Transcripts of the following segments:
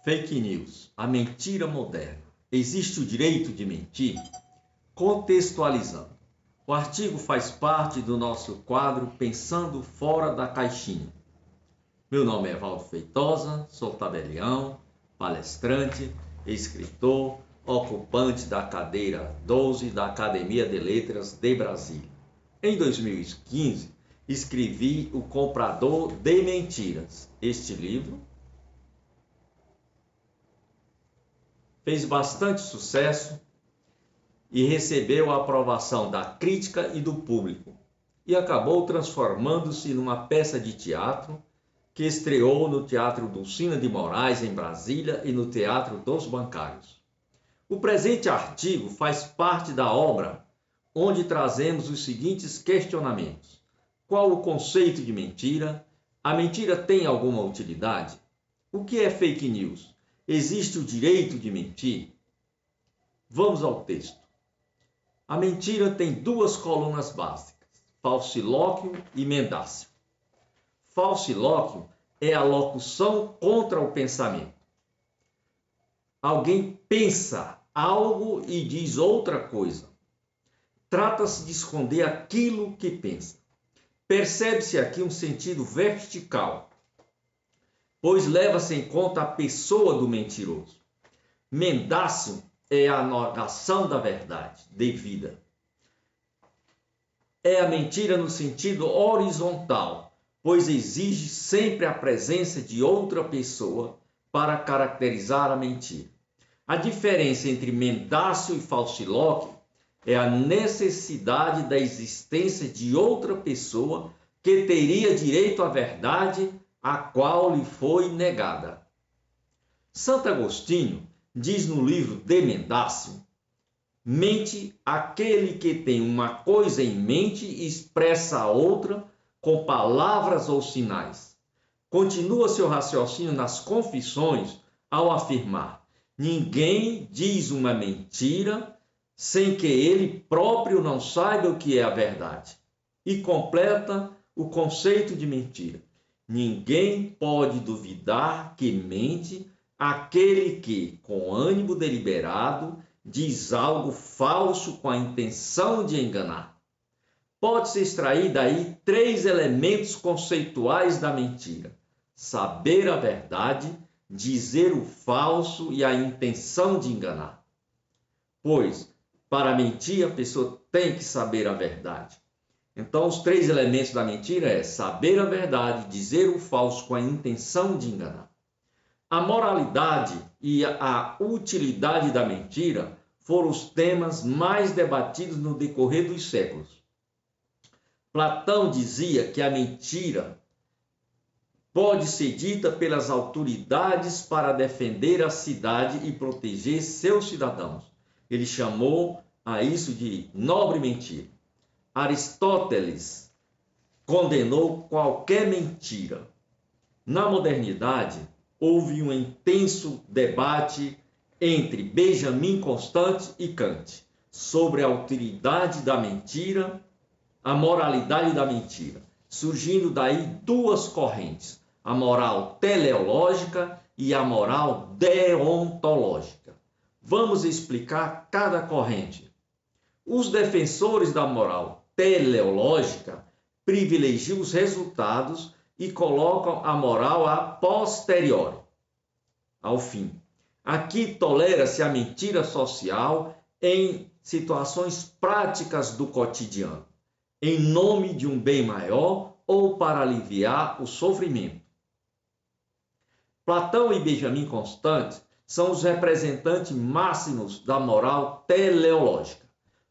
Fake news, a mentira moderna. Existe o direito de mentir? Contextualizando. O artigo faz parte do nosso quadro Pensando Fora da Caixinha. Meu nome é Valdo Feitosa, sou tabelião, palestrante, escritor, ocupante da cadeira 12 da Academia de Letras de Brasília. Em 2015, escrevi O Comprador de Mentiras. Este livro fez bastante sucesso e recebeu a aprovação da crítica e do público, e acabou transformando-se numa peça de teatro que estreou no Teatro Dulcina de Moraes, em Brasília, e no Teatro dos Bancários. O presente artigo faz parte da obra onde trazemos os seguintes questionamentos. Qual o conceito de mentira? A mentira tem alguma utilidade? O que é fake news? Existe o direito de mentir? Vamos ao texto. A mentira tem duas colunas básicas, falsilóquio e mendácio. Falsilóquio é a locução contra o pensamento. Alguém pensa algo e diz outra coisa. Trata-se de esconder aquilo que pensa. Percebe-se aqui um sentido vertical, pois leva-se em conta a pessoa do mentiroso. Mendácio é a negação da verdade devida. É a mentira no sentido horizontal, pois exige sempre a presença de outra pessoa para caracterizar a mentira. A diferença entre mendácio e falsilóquio é a necessidade da existência de outra pessoa que teria direito à verdade, a qual lhe foi negada. Santo Agostinho diz no livro De Mendacio: mente aquele que tem uma coisa em mente e expressa a outra com palavras ou sinais. Continua seu raciocínio nas Confissões ao afirmar: ninguém diz uma mentira sem que ele próprio não saiba o que é a verdade. E completa o conceito de mentira: ninguém pode duvidar que mente aquele que, com ânimo deliberado, diz algo falso com a intenção de enganar. Pode-se extrair daí três elementos conceituais da mentira: saber a verdade, dizer o falso e a intenção de enganar. Pois, para mentir, a pessoa tem que saber a verdade. Então, os três elementos da mentira é saber a verdade, dizer o falso com a intenção de enganar. A moralidade e a utilidade da mentira foram os temas mais debatidos no decorrer dos séculos. Platão dizia que a mentira pode ser dita pelas autoridades para defender a cidade e proteger seus cidadãos. Ele chamou a isso de nobre mentira. Aristóteles condenou qualquer mentira. Na modernidade, houve um intenso debate entre Benjamin Constant e Kant sobre a utilidade da mentira, a moralidade da mentira, surgindo daí duas correntes: a moral teleológica e a moral deontológica. Vamos explicar cada corrente. Os defensores da moral teleológica privilegiam os resultados e colocam a moral a posteriori, ao fim. Aqui tolera-se a mentira social em situações práticas do cotidiano, em nome de um bem maior ou para aliviar o sofrimento. Platão e Benjamin Constant são os representantes máximos da moral teleológica,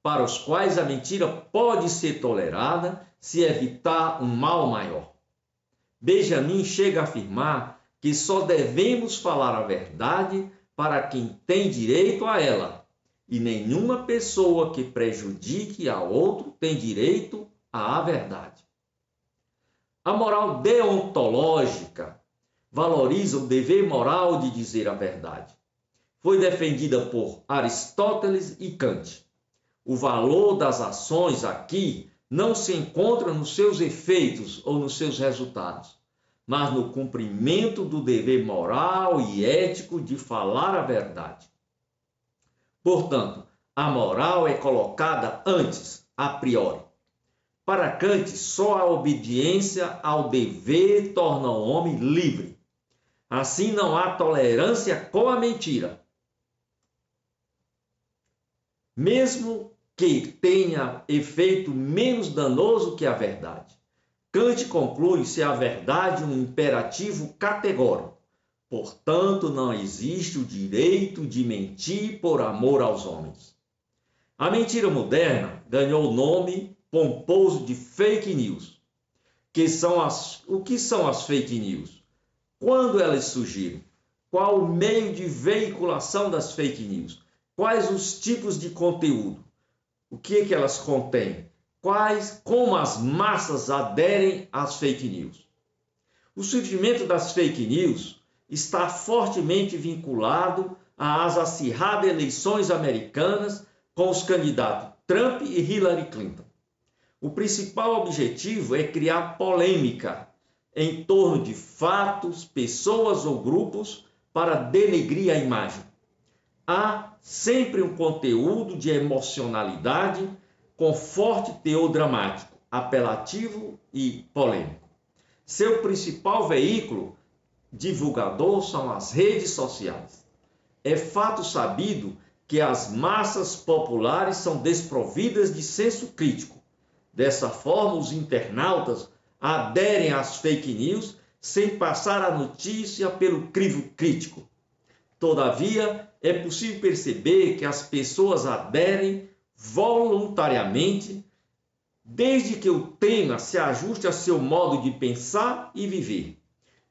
para os quais a mentira pode ser tolerada se evitar um mal maior. Benjamin chega a afirmar que só devemos falar a verdade para quem tem direito a ela, e nenhuma pessoa que prejudique a outro tem direito à verdade. A moral deontológica valoriza o dever moral de dizer a verdade. Foi defendida por Aristóteles e Kant. O valor das ações aqui não se encontra nos seus efeitos ou nos seus resultados, mas no cumprimento do dever moral e ético de falar a verdade. Portanto, a moral é colocada antes, a priori. Para Kant, só a obediência ao dever torna o homem livre. Assim, não há tolerância com a mentira, mesmo que tenha efeito menos danoso que a verdade. Kant conclui ser a verdade um imperativo categórico. Portanto, não existe o direito de mentir por amor aos homens. A mentira moderna ganhou o nome pomposo de fake news. O que são as fake news? Quando elas surgiram? Qual o meio de veiculação das fake news? Quais os tipos de conteúdo? O que elas contêm? Como as massas aderem às fake news? O surgimento das fake news está fortemente vinculado às acirradas eleições americanas com os candidatos Trump e Hillary Clinton. O principal objetivo é criar polêmica em torno de fatos, pessoas ou grupos para denegrir a imagem. Há sempre um conteúdo de emocionalidade com forte teor dramático, apelativo e polêmico. Seu principal veículo divulgador são as redes sociais. É fato sabido que as massas populares são desprovidas de senso crítico. Dessa forma, os internautas aderem às fake news sem passar a notícia pelo crivo crítico. Todavia, é possível perceber que as pessoas aderem voluntariamente, desde que o tema se ajuste a seu modo de pensar e viver,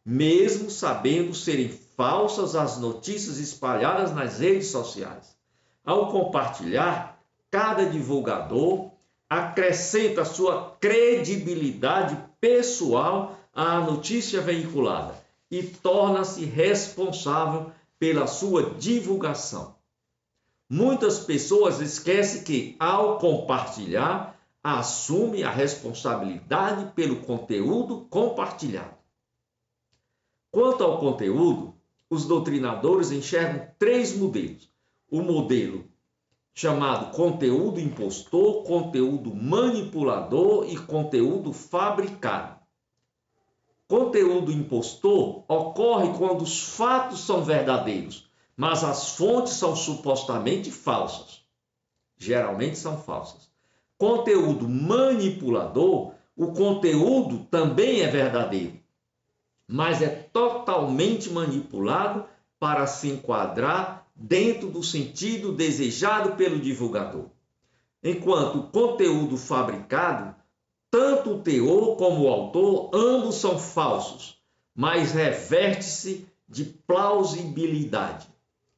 mesmo sabendo serem falsas as notícias espalhadas nas redes sociais. Ao compartilhar, cada divulgador acrescenta sua credibilidade pessoal à notícia veiculada e torna-se responsável pela sua divulgação. Muitas pessoas esquecem que, ao compartilhar, assume a responsabilidade pelo conteúdo compartilhado. Quanto ao conteúdo, os doutrinadores enxergam 3 modelos. O modelo chamado conteúdo impostor, conteúdo manipulador e conteúdo fabricado. Conteúdo impostor ocorre quando os fatos são verdadeiros, mas as fontes são supostamente falsas. Geralmente são falsas. Conteúdo manipulador, o conteúdo também é verdadeiro, mas é totalmente manipulado para se enquadrar dentro do sentido desejado pelo divulgador. Enquanto o conteúdo fabricado, tanto o teor como o autor, ambos são falsos, mas reverte-se de plausibilidade.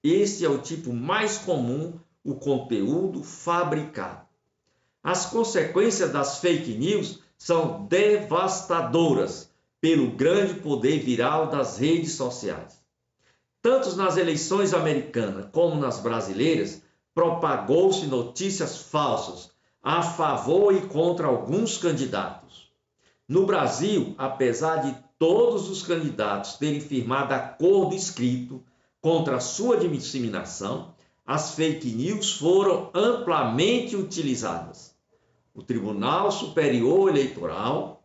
Esse é o tipo mais comum, o conteúdo fabricado. As consequências das fake news são devastadoras pelo grande poder viral das redes sociais. Tanto nas eleições americanas como nas brasileiras, propagou-se notícias falsas a favor e contra alguns candidatos. No Brasil, apesar de todos os candidatos terem firmado acordo escrito contra a sua disseminação, as fake news foram amplamente utilizadas. O Tribunal Superior Eleitoral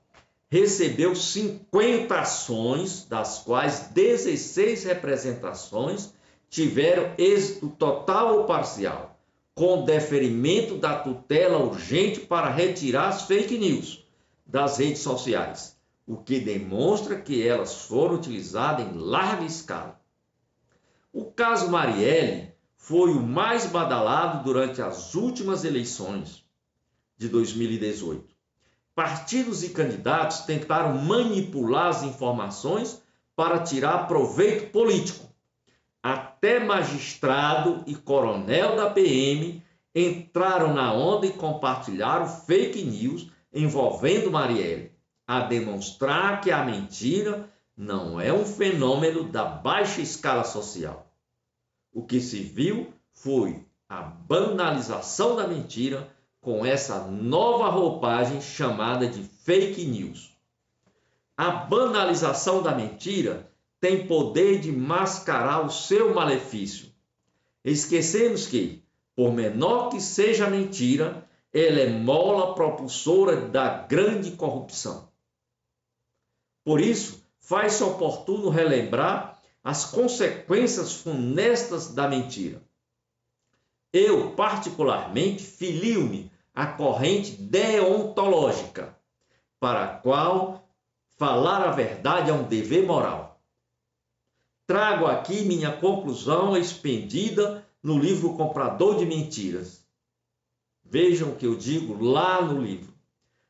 recebeu 50 ações, das quais 16 representações tiveram êxito total ou parcial, com deferimento da tutela urgente para retirar as fake news das redes sociais, o que demonstra que elas foram utilizadas em larga escala. O caso Marielle foi o mais badalado durante as últimas eleições de 2018. Partidos e candidatos tentaram manipular as informações para tirar proveito político. Até magistrado e coronel da PM entraram na onda e compartilharam fake news envolvendo Marielle, a demonstrar que a mentira não é um fenômeno da baixa escala social. O que se viu foi a banalização da mentira com essa nova roupagem chamada de fake news. A banalização da mentira tem poder de mascarar o seu malefício. Esquecemos que, por menor que seja a mentira, ela é mola propulsora da grande corrupção. Por isso, faz-se oportuno relembrar as consequências funestas da mentira. Eu, particularmente, filio-me à corrente deontológica, para a qual falar a verdade é um dever moral. Trago aqui minha conclusão expedida no livro Comprador de Mentiras. Vejam o que eu digo lá no livro.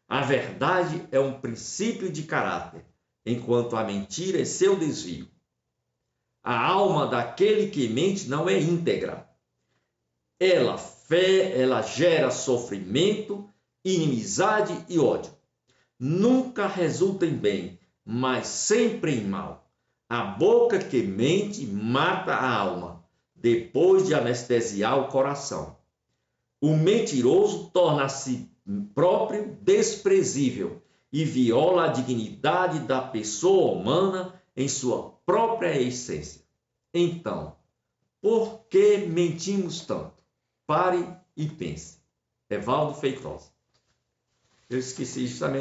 A verdade é um princípio de caráter, enquanto a mentira é seu desvio. A alma daquele que mente não é íntegra. Ela gera sofrimento, inimizade e ódio. Nunca resulta em bem, mas sempre em mal. A boca que mente mata a alma, depois de anestesiar o coração. O mentiroso torna a si próprio desprezível e viola a dignidade da pessoa humana em sua própria essência. Então, por que mentimos tanto? Pare e pense. Evaldo Feitosa. Eu esqueci justamente